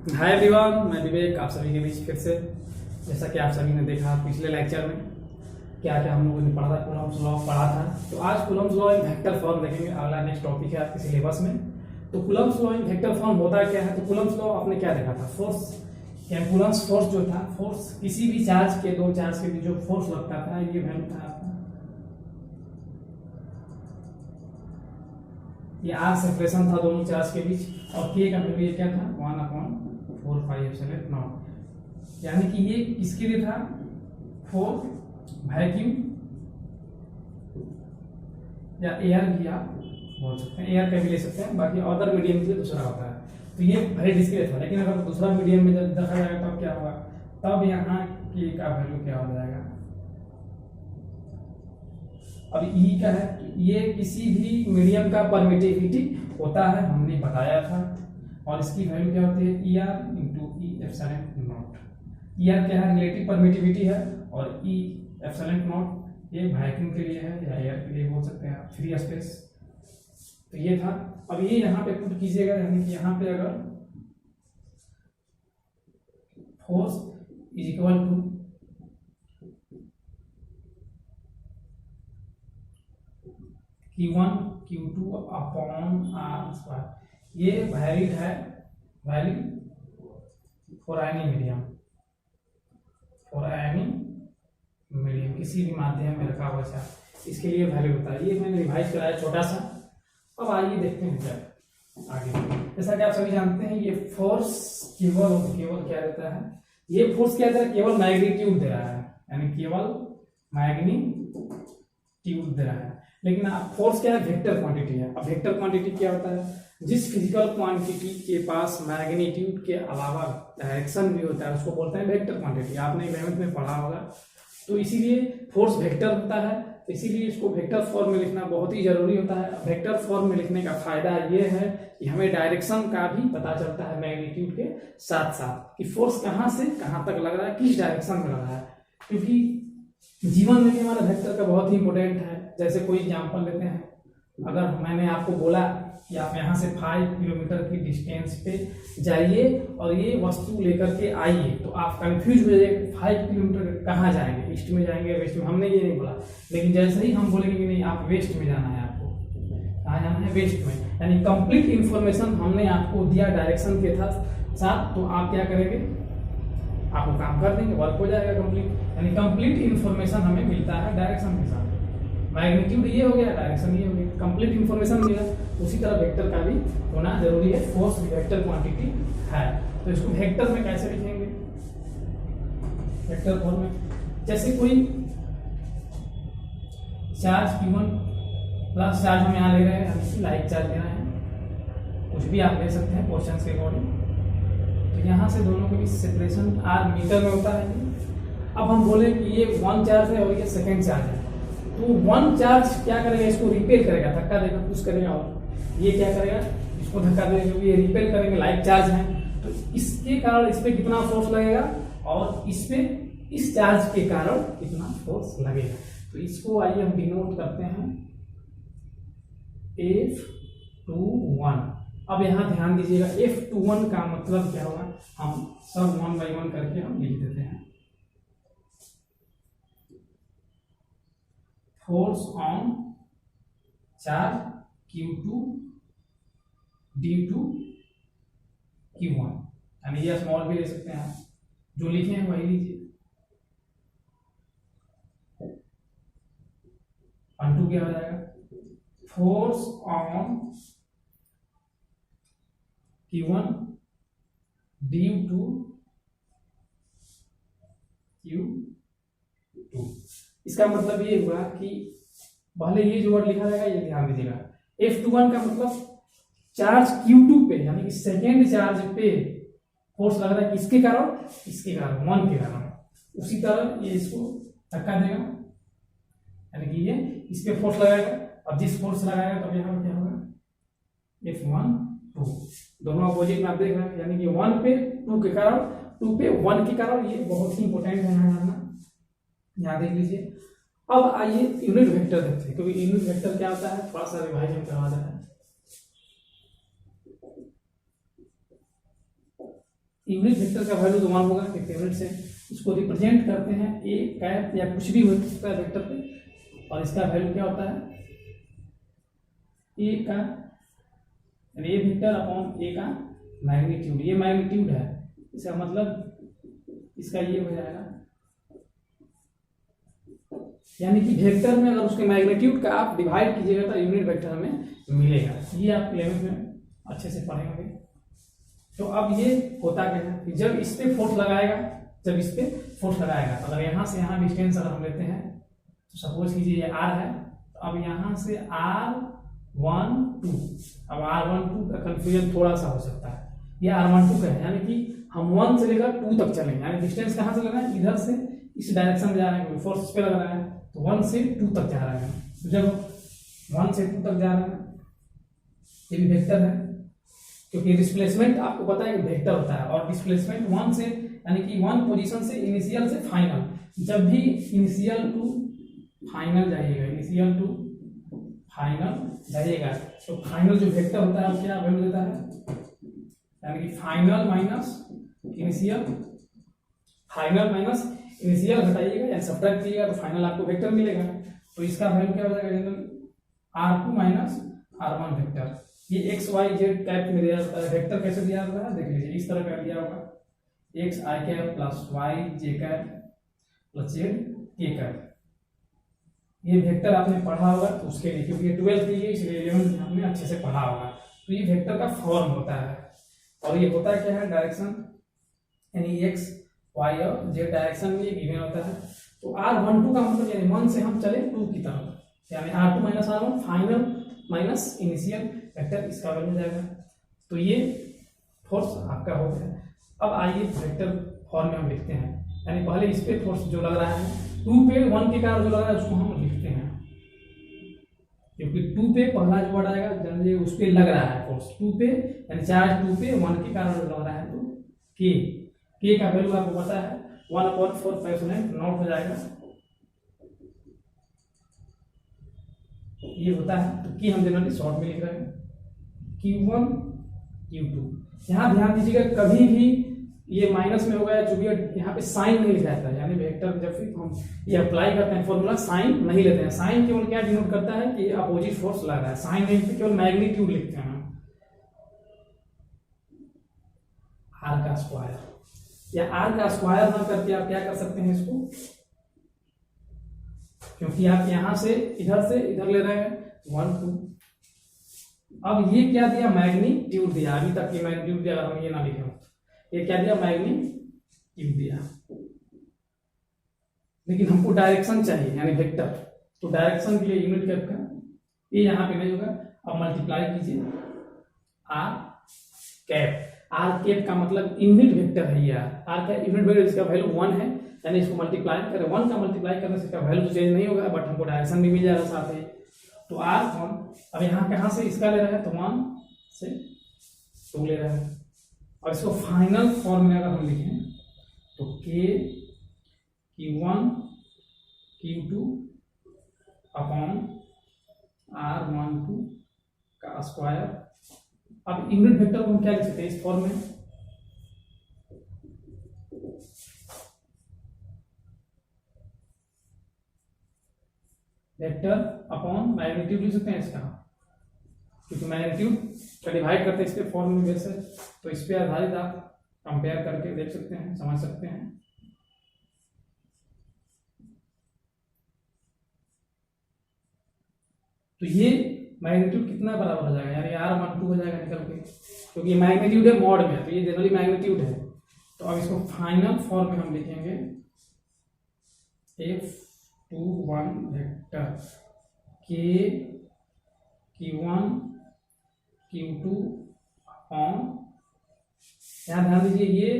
Hi everyone, मैं विवेक आप सभी के बीच फिर से। जैसा कि आप सभी ने देखा पिछले लेक्चर में क्या क्या हम लोगों ने पढ़ा था, कूलम्ब्स लॉ पढ़ा था। तो आज Coulomb's law in vector form देखेंगे। अगला नेक्स्ट टॉपिक है आपके सिलेबस में। तो Coulomb's law in vector form होता क्या है? तो कूलम्ब्स लॉ आपने क्या देखा था? फोर्स या कूलम्ब्स फोर्स जो था, फोर्स किसी भी चार्ज के दो चार्ज के बीच जो फोर्स लगता था, ये वैल्यू था आपका, ये आर सेपरेशन था दोनों चार्ज के बीच, और के का वैल्यू क्या था 1/4πε0। यानी कि ये किसके लिए था? फॉर वैक्यूम या एयर भी आप बोल सकते हैं, एयर का भी ले सकते हैं, बाकी अदर मीडियम के लिए दूसरा होता है। तो ये वेरी डिस्क्रीट था, लेकिन अगर दूसरा मीडियम में जब देखा जाएगा तब क्या होगा? तब यहाँ के का वैल्यू क्या हो जाएगा? अब ई का है, तो ये किसी भी मीडियम का परमिटिविटी होता है, हमने बताया था। और इसकी वैल्यू क्या होती है? E R into E epsilon not. E R क्या है? रिलेटिव परमिटिविटी है, और ई एप्सिलॉन नॉट ये वैक्यूम के लिए है या एयर के लिए बोल सकते हैं, फ्री स्पेस। तो ये था। अब ये यहाँ पे पुट कीजिएगा, यानी कि यहाँ पे अगर force is equal to Q1 Q2 upon r square, ये वैलिड है, valid for any medium, for any medium किसी भी माध्यम में रखा हुआ चार्ज, इसके लिए वैलिड होता है। ये मैंने रिवाइज कराया छोटा सा। अब आइए देखते हैं क्या आगे। जैसा कि आप सभी जानते हैं, ये फोर्स केवल क्या रहता है? ये फोर्स क्या रहता है? केवल मैग्नीट्यूड दे रहा है, यानी केवल मैग्नीट्यूड दे रहा है। लेकिन फोर्स क्या है? वेक्टर क्वांटिटी है। अब वेक्टर क्वांटिटी क्या होता है? जिस फिजिकल क्वांटिटी के पास मैग्नीट्यूड के अलावा डायरेक्शन भी होता है, उसको बोलते हैं वेक्टर क्वांटिटी। आपने 11th में पढ़ा होगा। तो इसीलिए फोर्स वेक्टर होता है, इसीलिए इसको वेक्टर फॉर्म में लिखना बहुत ही जरूरी होता है। वेक्टर फॉर्म में लिखने का फायदा ये है कि हमें डायरेक्शन का भी पता चलता है मैग्नीट्यूड के साथ साथ, कि फोर्स कहाँ से कहाँ तक लग रहा है, किस डायरेक्शन में लग रहा है। क्योंकि जीवन में भी हमारा वेक्टर का बहुत ही इंपॉर्टेंट है। जैसे कोई एग्जांपल लेते हैं, अगर मैंने आपको बोला कि आप यहाँ से 5 किलोमीटर की डिस्टेंस पे जाइए और ये वस्तु लेकर के आइए, तो आप कंफ्यूज हो जाइए 5 किलोमीटर कहाँ जाएंगे, ईस्ट में जाएंगे वेस्ट में। हमने ये नहीं बोला, लेकिन जैसे ही हम बोलेंगे कि नहीं आप वेस्ट में जाना है, आपको कहाँ जाना है? वेस्ट में। यानी कंप्लीट इंफॉर्मेशन हमने आपको दिया डायरेक्शन के साथ, तो आप क्या करेंगे? आपको काम कर देंगे, वर्क हो जाएगा कंप्लीट। यानी कंप्लीट इंफॉर्मेशन हमें मिलता है डायरेक्शन के साथ। मैग्नीट्यूड ये हो गया, डायरेक्शन ये हो गया, कंप्लीट इंफॉर्मेशन मिला। उसी तरह वेक्टर का भी होना जरूरी है। फोर्स वेक्टर क्वांटिटी है, तो इसको वेक्टर में कैसे लिखेंगे? वेक्टर फॉर्म में, जैसे कोई चार्ज Q1 प्लस चार्ज हम यहाँ ले रहे हैं, यानी लाइक चार्ज लेना है, कुछ भी आप ले सकते हैं क्वेश्चन के अकॉर्डिंग। तो यहाँ से दोनों के बीच सेपरेशन आर मीटर में होता है। अब हम बोले कि ये 1 चार्ज है और ये सेकेंड चार्ज है, तो 1 चार्ज क्या करेगा? इसको रिपेल करेगा, धक्का देगा, पुश करेगा, और ये क्या करेगा? इसको धक्का देगा, क्योंकि ये रिपेल करेंगे, लाइक चार्ज है। तो इसके कारण इस पे कितना फोर्स लगेगा, और इस पे इस चार्ज के कारण कितना फोर्स लगेगा। तो इसको आइए हम डिनोट करते हैं F21। अब यहाँ ध्यान दीजिएगा, F21 का मतलब क्या होगा? हम सब 1 by 1 करके हम लिख देते हैं। Force on charge Q2 due to Q1, यानी ये स्मॉल भी ले सकते हैं आप, जो लिखे हैं वही लीजिए। 1/2 क्या हो जाएगा? Force on Q1 due to Q2। इसका मतलब ये हुआ कि पहले ये जो वर्ड लिखा जाएगा ये ध्यान दीजिएगा। F21 का मतलब चार्ज Q2 पे, यानी कि सेकेंड चार्ज पे फोर्स लग रहा है, किसके कारण? इसके कारण, 1 के कारण। उसी तरह ये इसको धक्का देगा, यानी कि ये इस पे फोर्स लगाएगा। अब जिस फोर्स लगाएगा तब यहाँ क्या होगा? F12, दोनों अपोजिट में आप देख रहे हैं, यानी कि 1 पे 2 के कारण, 2 पे 1 के कारण। ये बहुत ही इंपॉर्टेंट है यहाँ जानना, यहाँ देख लीजिए। अब आइए यूनिट वेक्टर देखते हैं, क्योंकि यूनिट वेक्टर क्या होता है थोड़ा सा रिवाइज हम करवा देते हैं। यूनिट वेक्टर का वैल्यू तो 1 होगा क्योंकि यूनिट से इसको रिप्रेजेंट करते हैं ए कैप या कुछ भी हो सकता है वेक्टर पे, और इसका वैल्यू क्या होता है ए का यानी ए वेक्टर अपॉन ए का मैग्नीट्यूड। ये मैग्नीट्यूड है, इसका मतलब इसका ये हो जाएगा, यानी कि वेक्टर में अगर उसके मैग्नीट्यूड का आप डिवाइड कीजिएगा तो यूनिट वेक्टर हमें मिलेगा। ये आप 11th में अच्छे से पढ़ेंगे। तो अब ये होता क्या है कि जब इस पे फोर्स लगाएगा, जब इस पे फोर्स लगाएगा तो अगर यहाँ से यहाँ डिस्टेंस अगर हम लेते हैं तो सपोज कीजिए ये r है, तो अब यहाँ से r1 2, अब r1 2 का कंफ्यूजन थोड़ा सा हो सकता है, ये r1 2 का है, यानी कि हम 1 से लेकर 2 तक चलेंगे, यानी डिस्टेंस कहाँ से लेना है, इधर से इस डायरेक्शन में जा रहे हैं, फोर्स इस पे लग रहा है तो 1 से 2 तक जा रहे हैं। तो जब 1 से 2 तक जा रहे हैं ये भी वेक्टर है, क्योंकि डिस्प्लेसमेंट आपको पता है कि वेक्टर होता है, और डिस्प्लेसमेंट 1 से यानी कि 1 पोजीशन से इनिशियल से फाइनल, जब भी इनिशियल टू फाइनल जाइएगा, इनिशियल टू फाइनल जाइएगा तो फाइनल जो वेक्टर होता है वो क्या वैल्यू देता है, यानी कि final minus initial, final minus initial घटाइएगा या सब्ट्रैक्ट कीजिएगा तो फाइनल आपको वेक्टर मिलेगा। तो इसका वैल्यू क्या हो जाएगा, r2 माइनस r1 वेक्टर। ये एक्स वाई जेड टाइप में दिया जाता है, वेक्टर कैसे दिया जाता है देख लीजिए, इस तरह का दिया होगा एक्स आई कैप प्लस वाई जे कैप प्लस जेड के कैप। ये वेक्टर आपने पढ़ा होगा तो उसके लिए, क्योंकि ये 12th की है इसलिए 11th में आपने अच्छे से पढ़ा होगा। तो ये वेक्टर का फॉर्म होता है, और ये होता क्या है डायरेक्शन, यानी एक्स वाई और जेड डायरेक्शन में ये गिवन होता है। तो r12 का मतलब यानी 1 से हम चले 2 की तरफ, यानी r2 minus r1 final minus initial vector, इसका वैल्यू हो जाएगा। तो ये फोर्स आपका हो गया। अब आइए वेक्टर फॉर्म में हम लिखते हैं, यानी पहले इस पे फोर्स जो लग रहा है 2 पे 1 के कारण जो लग रहा है उसको हम लिखते हैं, क्योंकि 2 पे पहला जो वर्ड आएगा जानिए उस पे लग रहा है फोर्स 2 पे, यानी चार्ज 2 पे 1 के कारण जो लग रहा है तो के का वैल्यू आपको पता है 1/4 नॉट हो जाएगा, ये होता है। तो की हम जनरली शॉर्ट में लिख रहे हैं Q1 Q2। यहाँ ध्यान दीजिएगा कभी भी ये माइनस में होगा या जो भी यहाँ पे साइन नहीं लिखा जाता है, यानी वेक्टर जब भी हम ये अप्लाई करते हैं फॉर्मूला साइन नहीं लेते हैं। साइन केवल क्या डिनोट करता है कि अपोजिट फोर्स लग रहा है, साइन नहीं लिखते, केवल मैग्नीट्यूड लिखते हैं आर का स्क्वायर, या आर का स्क्वायर ना करके आप क्या कर सकते हैं इसको, क्योंकि आप यहां से इधर ले रहे हैं 1 2। अब ये क्या दिया, मैग्नीट्यूड दिया, अभी तक ये मैग्नीट्यूड दिया, अगर हम ये ना लिखे ये क्या दिया, मैग्नीट्यूड दिया, लेकिन हमको डायरेक्शन चाहिए यानी वेक्टर। तो डायरेक्शन के लिए यूनिट कैप का ये यहाँ पे नहीं होगा, अब मल्टीप्लाई कीजिए आर कैप। आर कैप का मतलब यूनिट वेक्टर है, ये आर कैप यूनिट वेक्टर जिसका वैल्यू 1 है, यानी इसको मल्टीप्लाई करें 1 का मल्टीप्लाई करने से इसका वैल्यू तो चेंज नहीं होगा, बट हमको डायरेक्शन भी मिल जाएगा साथ ही। तो आर 1, अब यहाँ कहाँ से इसका ले रहे हैं तो 1 से 2 ले रहे हैं, और इसको फाइनल फॉर्म में अगर हम लिखें तो के Q1 Q2 अपॉन R12 का स्क्वायर। अब यूनिट वेक्टर को हम क्या लिख सकते हैं इस फॉर्म में, वेक्टर अपॉन मैग्नीट्यूड लिख सकते हैं इसका, क्योंकि मैग्नीट्यूड का डिवाइड करते हैं इसके फॉर्म में वैसे, तो इस पे आधारित आप कंपेयर करके देख सकते हैं, समझ सकते हैं। तो ये मैग्नीट्यूड कितना बराबर हो जाएगा, यानी R12 हो जाएगा निकल के, क्योंकि मैग्नीट्यूड है मॉड में, तो ये जनरली मैग्नीट्यूड है। तो अब इसको फाइनल फॉर्म में हम लिखेंगे F21 वेक्टर के Q1 Q2 अपॉन, यहाँ ध्यान दीजिए ये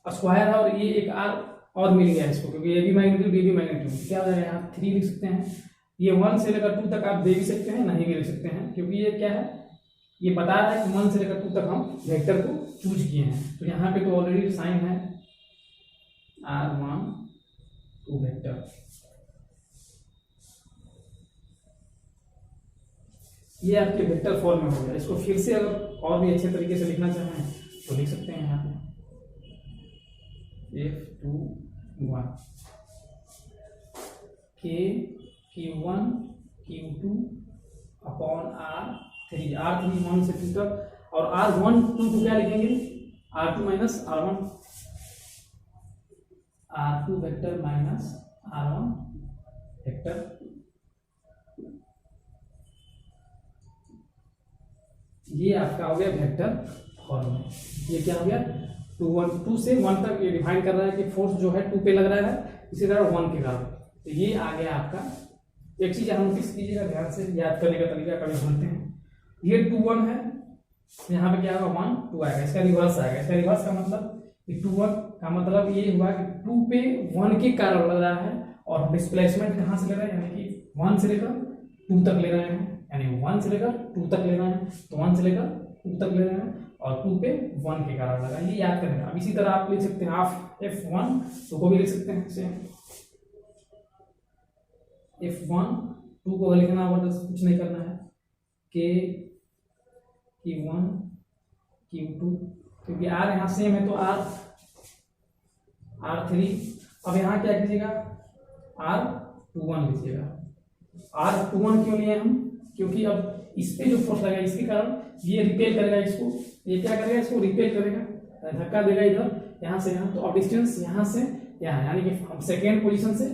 स्क्वायर है और ये एक R और मिल गया इसको, क्योंकि ये भी मैग्नीट्यूड ये भी मैग्नीट्यूड, क्या हो जाएगा यहाँ 3 लिख सकते हैं। ये 1 से लेकर 2 तक आप दे भी सकते हैं, नहीं भी लिख सकते हैं, क्योंकि ये क्या है, ये बता रहा है कि 1 से लेकर 2 तक हम वेक्टर को चूज किए हैं। तो यहाँ पे तो ऑलरेडी साइन है R12 वेक्टर। ये आपके वेक्टर फॉर्म में हो गया। इसको फिर से अगर और भी अच्छे तरीके से लिखना चाहें तो लिख सकते हैं यहाँ पे F21 K Q1 Q2 upon R3 1 से 2 तक, और R1 2 को क्या लिखेंगे, R2 minus R1, R2 vector minus R1 vector. ये आपका हो गया वेक्टर फॉर्म। ये क्या हो गया, 2 से 1 तक ये डिफाइन कर रहा है कि फोर्स जो है 2 पे लग रहा है, इसी तरह 1 के कारण। तो ये आ गया आपका। एक चीज आप नोटिस कीजिएगा, ध्यान से याद करने का तरीका कभी भूलते हैं। ये 2 1 है, यहाँ पे क्या होगा 1 2 आएगा, इसका रिवर्स आएगा। इसका रिवर्स का मतलब 2 1 का मतलब ये हुआ कि 2 पे 1 के कारण लग रहा है, और डिस्प्लेसमेंट कहाँ से ले रहे हैं, यानी कि 1 से लेकर 2 तक ले रहे हैं, यानी 1 से लेकर 2 तक ले रहे हैं, तो 1 से लेकर 2 तक ले रहे हैं, और 2 पे 1 के कारण लगा। ये याद करेंगे। अब इसी तरह आप लिख सकते हैं हाफ F1 को भी लिख सकते हैं सेम। F1 2 को लिखना होगा तो कुछ नहीं करना है, K Q1 Q2, क्योंकि R यहाँ सेम है तो R3। अब यहाँ क्या कीजिएगा, R21 लीजिएगा। R21 क्यों लिए हम, क्योंकि अब इस पे जो फोर्स लगेगा इसके कारण ये रिपेल करेगा इसको, ये क्या करेगा, इसको रिपेल करेगा, धक्का देगा इधर, यहाँ से यहाँ। तो अब डिस्टेंस यहाँ से यहाँ, यानी कि हम सेकेंड पोजीशन से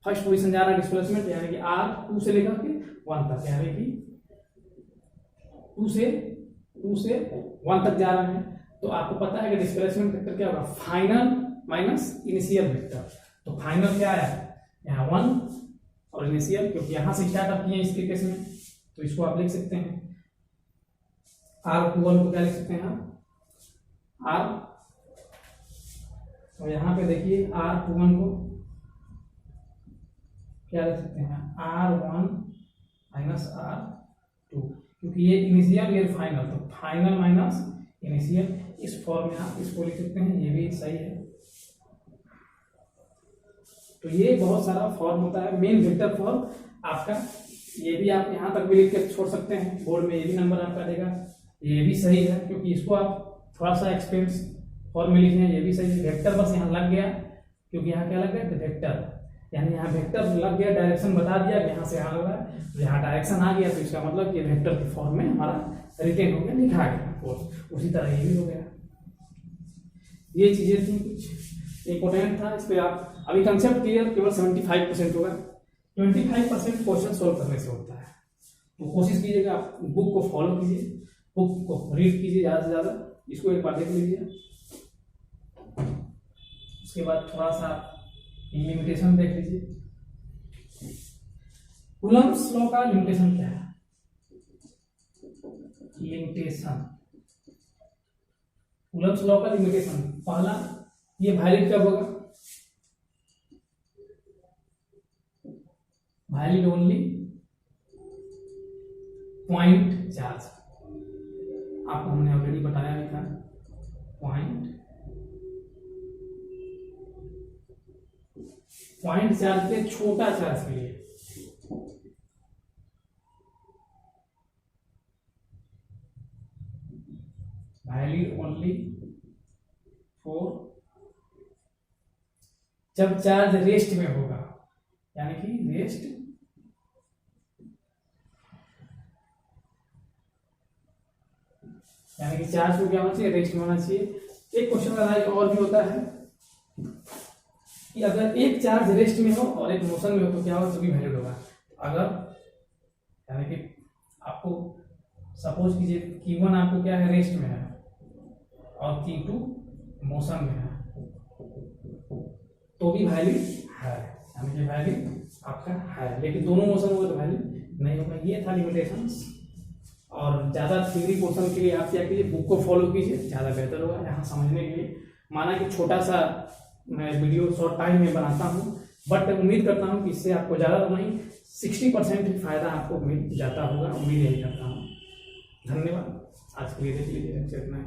फर्स्ट पोजीशन जा रहा है डिस्प्लेसमेंट, यानी कि R2 से लेकर के 1 तक, यानी कि 2 से 1 तक जा रहे हैं। तो आपको पता है कि डिस्प्लेसमेंट वेक्टर क्या होगा, फाइनल माइनस इनिशियल वेक्टर। तो फाइनल क्या आया, यहाँ 1 और इनिशियल, क्योंकि यहाँ से स्टार्ट अप किए इसके केस में, तो इसको आप लिख सकते हैं R21 को क्या लिख सकते हैं R। तो यहाँ पे देखिए R21 को क्या लिख सकते हैं, R1 माइनस R2, क्योंकि ये इनिशियल ये फाइनल, तो फाइनल माइनस इनिशियल, इस फॉर्म में आप इसको लिख सकते हैं, ये भी सही है। तो ये बहुत सारा फॉर्म होता है मेन वेक्टर फॉर्म आपका, ये भी आप यहाँ तक भी लिख के छोड़ सकते हैं, बोर्ड में ये भी नंबर आपका देगा, ये भी सही है, क्योंकि इसको आप थोड़ा सा एक्सपेंस फॉर्म में लिखे हैं, ये भी सही है। वेक्टर बस यहाँ लग गया, क्योंकि यहाँ क्या लग गया, वेक्टर, यानी यहाँ वेक्टर लग गया, डायरेक्शन बता दिया कि यहाँ से यहाँ लग रहा है, तो यहाँ डायरेक्शन आ गया, तो इसका मतलब ये वेक्टर के फॉर्म में हमारा रिटेन हो गया, लिखा गया फोर्स। उसी तरह ये भी हो गया। ये चीजें थी कुछ इंपॉर्टेंट था, इस पर आप अभी कंसेप्ट क्लियर केवल 75% होगा, 25% क्वेश्चन सोल्व करने से होता है। तो कोशिश कीजिएगा, आप बुक को फॉलो कीजिए, बुक को रीड कीजिए ज़्यादा से ज़्यादा, इसको एक बार देख लीजिए। उसके बाद थोड़ा सा लिमिटेशन देख लीजिए। कूलम्ब्स लॉ का लिमिटेशन क्या है, लिमिटेशन, कूलम्ब्स लॉ का लिमिटेशन पहला, ये वैलिड कब होगा, वैलिड ओनली पॉइंट चार्ज, आपको हमने ऑलरेडी बताया भी था, पॉइंट चार्ज के छोटा चार्ज के लिए। वैलिड ओनली फॉर जब चार्ज रेस्ट में होगा, यानी कि रेस्ट यानी कि चार्ज को क्या होना चाहिए, रेस्ट में होना चाहिए। एक क्वेश्चन का और भी होता है कि अगर एक चार्ज रेस्ट में हो और एक मोशन में हो तो क्या होगा, तभी वैलिड होगा। अगर यानी कि आपको सपोज कीजिए Q1 आपको क्या है, रेस्ट में है, और Q2 मोशन में है, तो भी वैलिड है, यानी कि वैलिड आपका है। लेकिन दोनों मोशन हुए तो वैलिड नहीं होगा। ये था लिमिटेशंस। और ज़्यादा थ्योरी पोर्शन के लिए आप क्या कीजिए, बुक को फॉलो कीजिए, ज़्यादा बेहतर होगा यहाँ समझने के लिए। माना कि छोटा सा मैं वीडियो शॉर्ट टाइम में बनाता हूँ, बट उम्मीद करता हूँ कि इससे आपको ज़्यादा तो नहीं 60% फायदा आपको मिल जाता होगा, उम्मीद यही करता हूँ। धन्यवाद, आज के लिए देख लीजिए, इतना है।